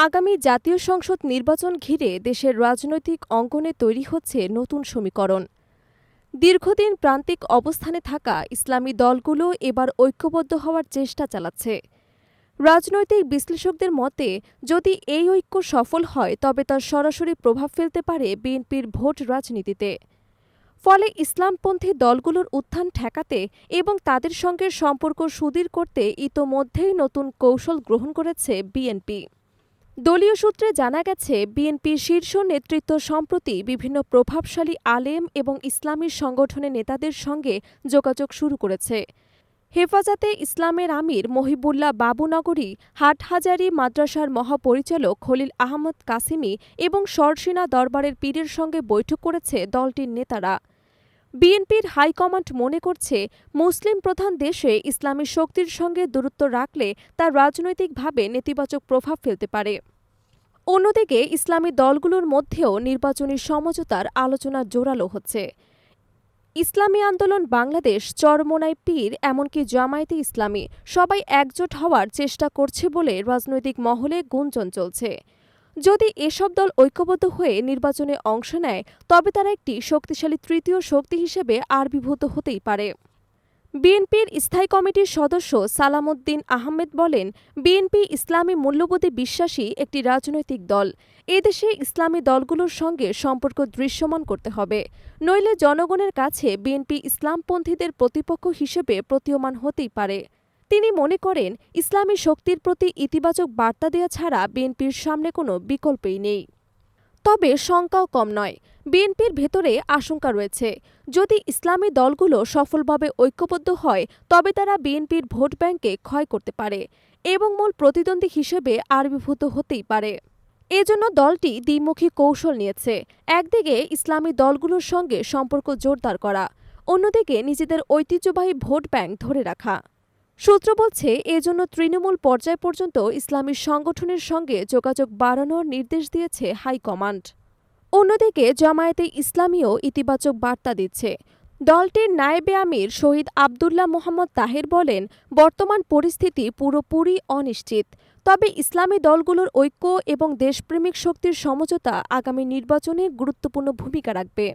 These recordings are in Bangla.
আগামী জাতীয় সংসদ নির্বাচন ঘিরে দেশের রাজনৈতিক অঙ্গনে তৈরি হচ্ছে নতুন সমীকরণ। দীর্ঘদিন প্রান্তিক অবস্থানে থাকা ইসলামী দলগুলো এবার ঐক্যবদ্ধ হওয়ার চেষ্টা চালাচ্ছে। রাজনৈতিক বিশ্লেষকদের মতে, যদি এই ঐক্য সফল হয় তবে তার সরাসরি প্রভাব ফেলতে পারে বিএনপির ভোট রাজনীতিতে। ফলে ইসলামপন্থী দলগুলোর উত্থান ঠেকাতে এবং তাদের সঙ্গে সম্পর্ক সুদৃঢ় করতে ইতোমধ্যেই নতুন কৌশল গ্রহণ করেছে বিএনপি। দলীয় সূত্রে জানা গেছে, বিএনপির শীর্ষ নেতৃত্ব সম্প্রতি বিভিন্ন প্রভাবশালী আলেম এবং ইসলামী সংগঠনের নেতাদের সঙ্গে যোগাযোগ শুরু করেছে। হেফাজতে ইসলামের আমির মহিবুল্লাহ বাবুনগরী, হাটহাজারী মাদ্রাসার মহাপরিচালক খলিল আহমদ কাসিমি এবং শর্ষিনা দরবারের পীরের সঙ্গে বৈঠক করেছে দলটির নেতারা। বিএনপির হাইকমান্ড মনে করছে, মুসলিম প্রধান দেশে ইসলামী শক্তির সঙ্গে দূরত্ব রাখলে তা রাজনৈতিকভাবে নেতিবাচক প্রভাব ফেলতে পারে। অন্যদিকে ইসলামী দলগুলোর মধ্যেও নির্বাচনী সমঝোতার আলোচনা জোরালো হচ্ছে। ইসলামী আন্দোলন বাংলাদেশ, চরমোনাই পীর, এমনকি জামায়াতে ইসলামী সবাই একজোট হওয়ার চেষ্টা করছে বলে রাজনৈতিক মহলে গুঞ্জন চলছে। যদি এসব দল ঐক্যবদ্ধ হয়ে নির্বাচনে অংশ নেয় তবে তারা একটি শক্তিশালী তৃতীয় শক্তি হিসেবে আবির্ভূত হতেই পারে। বিএনপির স্থায়ী কমিটির সদস্য সালামউদ্দিন আহমেদ বলেন, বিএনপি ইসলামী মূল্যবোধে বিশ্বাসী একটি রাজনৈতিক দল। এদেশে ইসলামী দলগুলোর সঙ্গে সম্পর্ক দৃশ্যমান করতে হবে, নইলে জনগণের কাছে বিএনপি ইসলামপন্থীদের প্রতিপক্ষ হিসেবে প্রতীয়মান হতেই পারে। তিনি মনে করেন, ইসলামী শক্তির প্রতি ইতিবাচক বার্তা দেওয়া ছাড়া বিএনপির সামনে কোনো বিকল্পই নেই। তবে শঙ্কাও কম নয়। বিএনপির ভেতরে আশঙ্কা রয়েছে, যদি ইসলামী দলগুলো সফলভাবে ঐক্যবদ্ধ হয় তবে তারা বিএনপির ভোট ব্যাংকে ক্ষয় করতে পারে এবং মূল প্রতিদ্বন্দ্বী হিসেবে আবির্ভূত হতেই পারে। এজন্য দলটি দ্বিমুখী কৌশল নিয়েছে। একদিকে ইসলামী দলগুলোর সঙ্গে সম্পর্ক জোরদার করা, অন্যদিকে নিজেদের ঐতিহ্যবাহী ভোট ব্যাংক ধরে রাখা। সূত্র বলছে, এজন্য তৃণমূল পর্যায় পর্যন্ত ইসলামী সংগঠনের সঙ্গে যোগাযোগ বাড়ানোর নির্দেশ দিয়েছে হাইকমান্ড। অন্যদিকে জামায়াতে ইসলামীও ইতিবাচক বার্তা দিচ্ছে। দলটির নায়েবে আমির শহীদ আবদুল্লাহ মোহাম্মদ তাহের বলেন, বর্তমান পরিস্থিতি পুরোপুরি অনিশ্চিত। তবে ইসলামী দলগুলোর ঐক্য এবং দেশপ্রেমিক শক্তির সমঝোতা আগামী নির্বাচনে গুরুত্বপূর্ণ ভূমিকা রাখবে।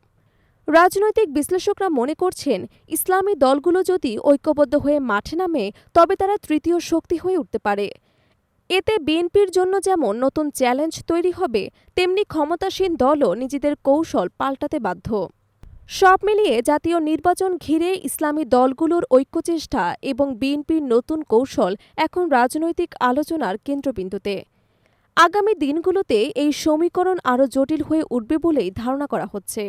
রাজনৈতিক বিশ্লেষকরা মনে করছেন, ইসলামী দলগুলো যদি ঐক্যবদ্ধ হয়ে মাঠে নামে তবে তারা তৃতীয় শক্তি হয়ে উঠতে পারে। এতে বিএনপির জন্য যেমন নতুন চ্যালেঞ্জ তৈরি হবে, তেমনি ক্ষমতাসীন দলও নিজেদের কৌশল পাল্টাতে বাধ্য। সব মিলিয়ে জাতীয় নির্বাচন ঘিরে ইসলামী দলগুলোর ঐক্যচেষ্টা এবং বিএনপির নতুন কৌশল এখন রাজনৈতিক আলোচনার কেন্দ্রবিন্দুতে। আগামী দিনগুলোতে এই সমীকরণ আরও জটিল হয়ে উঠবে বলেই ধারণা করা হচ্ছে।